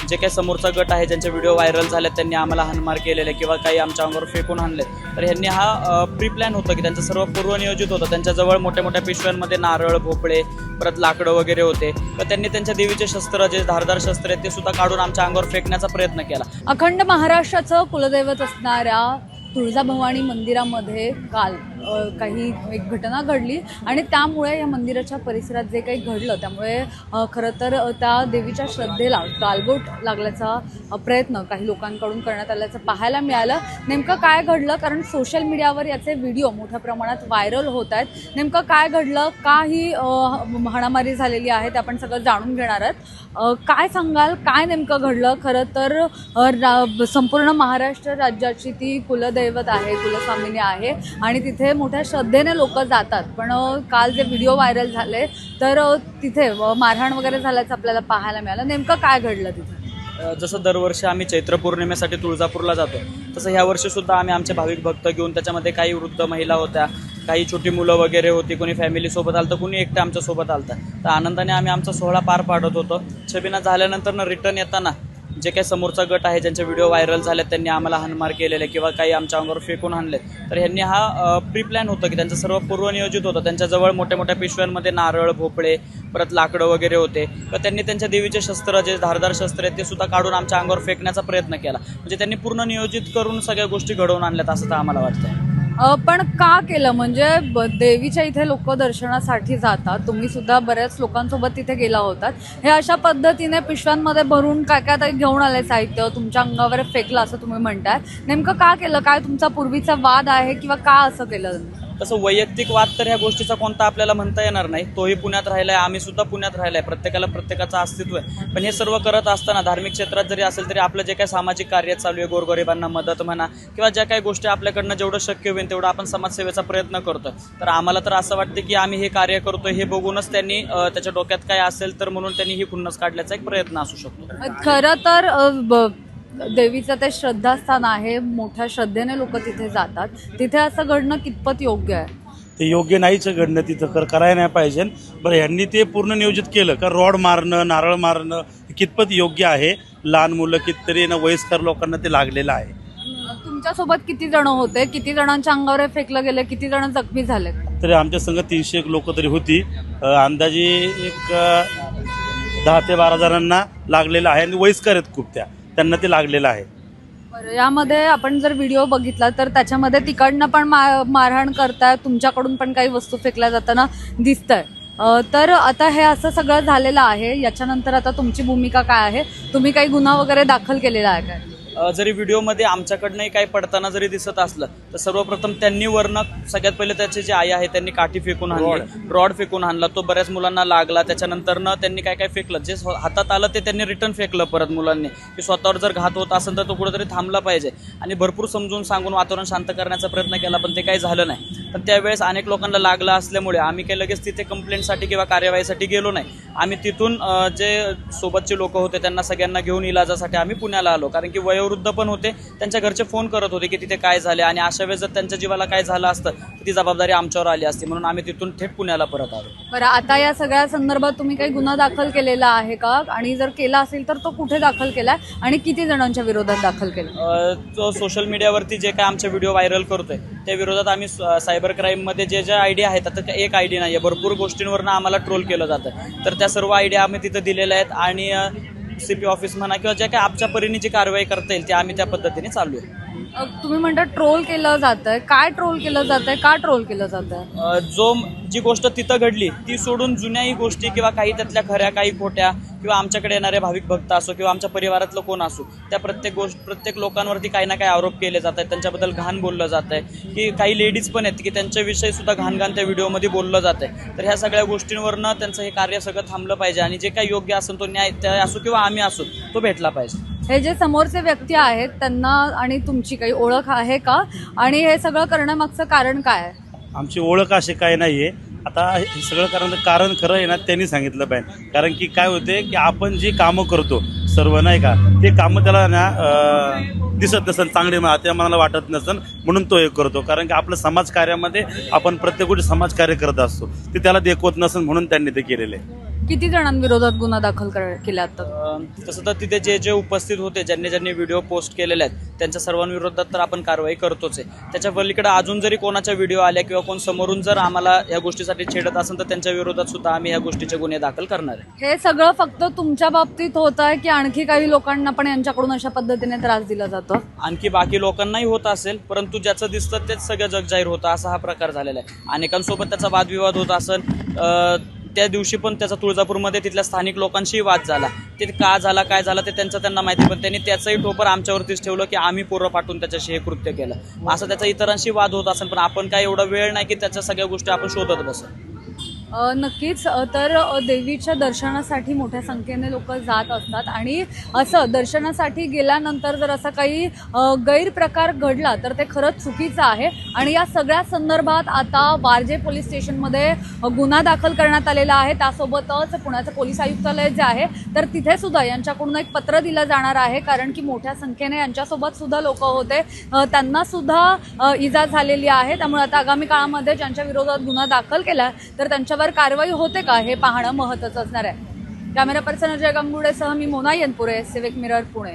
जे काही समोरचा गट आहे ज्यांचे व्हिडिओ व्हायरल झाले त्यांनी आम्हाला हाणमार केलेले किंवा काही आमच्या अंगावर फेकून आणले, तर ह्यांनी हा प्री प्लॅन होतं की त्यांचं सर्व पूर्वनियोजित होतं. त्यांच्याजवळ मोठ्या मोठ्या पिशव्यांमध्ये नारळ, भोपळे, परत लाकडं वगैरे होते, तर त्यांनी त्यांच्या देवीचे शस्त्र, जे धारदार शस्त्र आहेत ते सुद्धा काढून आमच्या अंगावर फेकण्याचा प्रयत्न केला. अखंड महाराष्ट्राचं कुलदैवत असणाऱ्या तुळजाभवानी मंदिरामध्ये काल काही एक घटना घडली आणि त्यामुळे या मंदिराच्या परिसरात जे काही घडलं त्यामुळे खरं तर त्या देवीच्या श्रद्धेला गालबोट लागल्याचा प्रयत्न काही लोकांकडून करण्यात आल्याचं पाहायला मिळालं. नेमकं काय घडलं, कारण सोशल मीडियावर याचे व्हिडिओ मोठ्या प्रमाणात व्हायरल होत आहेत. नेमकं काय घडलं, का ही हाणामारी झालेली आहे ते आपण सगळं जाणून घेणार आहोत. काय सांगाल, काय नेमकं घडलं? खरं तर संपूर्ण महाराष्ट्र राज्याची ती कुलदैवत आहे, कुलस्वामिनी आहे आणि तिथे मोठ्या श्रद्धेने लोक जातात. पण काल जे व्हिडिओ व्हायरल झाले तर तिथे मारहाण वगैरे झाल्याचं आपल्याला पाहायला मिळालं. नेमकं काय घडलं तिथे? जसं दरवर्षी आम्ही चैत्र पौर्णिमेसाठी तुळजापूरला जातो, तसं ह्या वर्षीसुद्धा आम्ही आमचे भाविक भक्त घेऊन, त्याच्यामध्ये काही वृद्ध महिला होत्या, काही छोटी मुलं वगैरे होती, कोणी फॅमिलीसोबत आलं तर कोणी एकटं आमच्यासोबत आलं तर आनंदाने आम्ही आमचा सोहळा पार पाडत होतो. छबिना झाल्यानंतर रिटर्न येताना जे काही समोरचा गट आहे ज्यांचे व्हिडिओ व्हायरल झाले त्यांनी आम्हाला हाणमार केलेले किंवा काही आमच्या अंगावर फेकून आणले, तर ह्यांनी हा प्री प्लॅन होतं की त्यांचं सर्व पूर्वनियोजित होतं. त्यांच्याजवळ मोठ्या मोठ्या पिशव्यांमध्ये नारळ, भोपळे, परत लाकडं वगैरे होते, तर त्यांनी त्यांच्या देवीचे शस्त्र, जे धारदार शस्त्र आहेत ते सुद्धा काढून आमच्या अंगावर फेकण्याचा प्रयत्न केला. म्हणजे त्यांनी पूर्ण नियोजित करून सगळ्या गोष्टी घडवून आणल्यात असं तर आम्हाला वाटतं. पण का केलं? म्हणजे देवीच्या इथे लोक दर्शनासाठी जातात, तुम्ही सुद्धा बऱ्याच लोकांसोबत तिथे गेला होतात. हे अशा पद्धतीने पिशव्यांमध्ये भरून काय काय तरी घेऊन आले साहित्य तुमच्या अंगावर फेकलं असं तुम्ही म्हणताय. नेमकं का केलं? काय तुमचा पूर्वीचा वाद आहे किंवा का असं केलं? तसं वैयक्तिक वाद तर ह्या गोष्टीचा कोणता आपल्याला म्हणता येणार नाही. तोही पुण्यात राहिला आहे, आम्ही सुद्धा पुण्यात राहिला आहे, प्रत्येकाला प्रत्येकाचं अस्तित्व आहे. पण हे सर्व करत असताना धार्मिक क्षेत्रात जरी असेल तरी आपलं जे काही सामाजिक कार्य चालू आहे, गोरगरिबांना मदत म्हणा किंवा ज्या काही गोष्टी आपल्याकडनं जेवढं शक्य होईल तेवढं आपण समाजसेवेचा प्रयत्न करतो. तर आम्हाला तर असं वाटतं की आम्ही हे कार्य करतोय हे बघूनच त्यांनी त्याच्या डोक्यात काय असेल तर म्हणून त्यांनी ही खुन्नस काढल्याचा एक प्रयत्न असू शकतो. खरं तर देवीचं ते श्रद्धास्थान आहे, मोठ्या श्रद्धेने लोक तिथे जातात. तिथे असं घडणं कितपत योग्य आहे? ते योग्य नाहीच घडणं, तिथं करायला नाही पाहिजे. बरं, ह्यांनी ते पूर्ण नियोजित केलं का रॉड मारणं, नारळ मारणं कितपत योग्य आहे? लहान मुलं कितीतरी वयस्कर लोकांना ते लागलेलं आहे. तुमच्यासोबत किती जण होते? किती जणांच्या अंगावर फेकलं गेलं? किती जण जखमी झाले? तरी आमच्या संघ 300 लोक तरी होती. अंदाजे एक 10 ते 12 जणांना लागलेलं आहे आणि वयस्कर आहेत खूप, त्यांना ते लागलेलं आहे. बरं, यामध्ये आपण जर व्हिडिओ बघितला तर त्याच्यामध्ये तिकडनं पण मारहाण करताय, तुमच्याकडून पण काही वस्तू फेकल्या जाताना दिसतंय. तर आता हे असं सगळं झालेलं आहे, याच्यानंतर आता तुमची भूमिका काय आहे? तुम्ही काही गुन्हा वगैरे दाखल केलेला आहे काय? जरी व्हिडिओमध्ये आमच्याकडनंही काही पडताना जरी दिसत असलं तर सर्वप्रथम त्यांनी वरनं सगळ्यात पहिले त्याचे जे आई आहे त्यांनी काठी फेकून आणली, रॉड फेकून आणला, तो बऱ्याच मुलांना लागला. त्याच्यानंतरनं त्यांनी काय काय फेकलं, जे हातात आलं ते त्यांनी रिटर्न फेकलं परत मुलांनी, की स्वतःवर जर घात होत असेल तर तो कुठेतरी थांबला पाहिजे. आणि भरपूर समजून सांगून वातावरण शांत करण्याचा प्रयत्न केला पण ते काही झालं नाही. पण त्यावेळेस अनेक लोकांना लागलं असल्यामुळे आम्ही काही लगेच तिथे कंप्लेंटसाठी किंवा कार्यवाहीसाठी गेलो नाही. आम्ही तिथून जे सोबतचे लोक होते त्यांना सगळ्यांना घेऊन इलाजासाठी आम्ही पुण्याला आलो, कारण की वयोवृद्ध पण होते, त्यांच्या घरचे फोन करत होते की तिथे काय झाले आणि अशा वेळेस जर त्यांच्या जीवाला काय झालं असतं तर ती जबाबदारी आमच्यावर आली असती, म्हणून आम्ही तिथून थेट पुण्याला परत आलो. बरं, आता या सगळ्या संदर्भात तुम्ही काही गुन्हा दाखल केलेला आहे का? आणि जर केला असेल तर तो कुठे दाखल केलाय आणि किती जणांच्या विरोधात दाखल केला? तो सोशल मीडियावरती जे काय आमचे व्हिडिओ व्हायरल करतोय त्या विरोधात आम्ही सायबर क्राईममध्ये जे ज्या आयडिया आहेत, आता एक आयडी नाही आहे, भरपूर गोष्टींवरनं आम्हाला ट्रोल केलं जातं, तर त्या सर्व आयडिया आम्ही तिथं दिलेल्या आहेत. आणि CP ऑफिस म्हणा किंवा ज्या काही आमच्या परीने जी कारवाई करता येईल ती आम्ही त्या पद्धतीने चालू आहे. तुम्ही म्हणता ट्रोल केलं जातंय, काय ट्रोल केलं जातंय, का ट्रोल केलं जातंय? जी गोष्ट तिथं घडली ती सोडून जुन्याही गोष्टी किंवा काही त्यातल्या खऱ्या काही खोट्या किंवा आमच्याकडे येणारे भाविक भक्त असो किंवा आमच्या परिवारातलं कोण असो, त्या प्रत्येक लोकांवरती काही ना काही आरोप केले जात आहेत, त्यांच्याबद्दल घाण बोललं जात आहे, की काही लेडीज पण आहेत की त्यांच्याविषयी सुद्धा घाण त्या व्हिडिओमध्ये बोललं जात आहे. तर ह्या सगळ्या गोष्टींवरनं त्यांचं हे कार्य सगळं थांबलं पाहिजे आणि जे काही योग्य असेल तो न्याय त्या असो किंवा आम्ही असो तो भेटला पाहिजे. हे जे समोरचे व्यक्ती आहेत त्यांना आणि तुमची काही ओळख आहे का? आणि हे सगळं करण्यामागचं कारण काय आहे? आमची ओळख अशी काही नाहीये. आता हे सगळं कारण खरं आहे ना त्यांनी सांगितलं पाहिजे. कारण की काय होते की आपण जी कामं करतो सर्व नाही का, ते कामं त्याला ना दिसत नसन, चांगले त्या मनाला वाटत नसन, म्हणून तो हे करतो. कारण की आपलं समाजकार्यामध्ये आपण प्रत्येक गोष्टी समाजकार्य करत असतो, ते त्याला देखवत नसन म्हणून त्यांनी ते केलेले आहे. किती जणांविरोधात गुन्हा दाखल केला आता? तसं तर तिथे जे जे उपस्थित होते, ज्यांनी व्हिडिओ पोस्ट केलेले आहेत, त्यांच्या सर्वांविरोधात तर आपण कारवाई करतोच आहे. त्याच्या पलीकडे अजून जरी कोणाच्या व्हिडिओ आल्या किंवा कोण समोरून जर आम्हाला या गोष्टीसाठी छेडत असेल तर त्यांच्या विरोधात सुद्धा आम्ही या गोष्टीचे गुन्हे दाखल करणार आहे. हे सगळं फक्त तुमच्या बाबतीत होत आहे की आणखी काही लोकांना पण यांच्याकडून अशा पद्धतीने त्रास दिला जातो? आणखी बाकी लोकांनाही होत असेल, परंतु ज्याचं दिसतं तेच सगळं जग जाहीर होतं, असा हा प्रकार झालेला आहे. अनेकांसोबत त्याचा वादविवाद होत असेल. त्या दिवशी पण त्याचा तुळजापूरमध्ये तिथल्या स्थानिक लोकांशी वाद झाला. ते का झाला, काय झाला ते त्यांना माहिती, पण त्यांनी त्याचंही टोपर आमच्यावरतीच ठेवलं की आम्ही पोरं पाठवून त्याच्याशी हे कृत्य केलं. असं त्याचा इतरांशी वाद होत असेल, पण आपण काय एवढा वेळ नाही की त्याच्या सगळ्या गोष्टी आपण शोधत बसू. नक्कीच. तर देवीच्या दर्शनासाठी मोठ्या संख्येने लोक जात असतात आणि असं दर्शनासाठी गेल्यानंतर जर असा काही गैरप्रकार घडला तर ते खरंच चुकीचं आहे. आणि या सगळ्या संदर्भात आता वारजे पोलीस स्टेशनमध्ये गुन्हा दाखल करण्यात आलेला आहे. त्यासोबतच पुण्याचं पोलीस आयुक्तालय जे आहे तर तिथे सुद्धा यांच्याकडून एक पत्र दिलं जाणार आहे, कारण की मोठ्या संख्येने यांच्यासोबत सुद्धा लोक होते, त्यांना सुद्धा इजा झालेली आहे. त्यामुळे आता आगामी काळामध्ये ज्यांच्या विरोधात गुन्हा दाखल केला तर त्यांच्यावर कारवाई होते का हे पाहणं महत्त्वाचं असणार आहे. कॅमेरा पर्सन अजय गंगुडेसह मी मोना येनपुरे, सिविक मिरर, पुणे.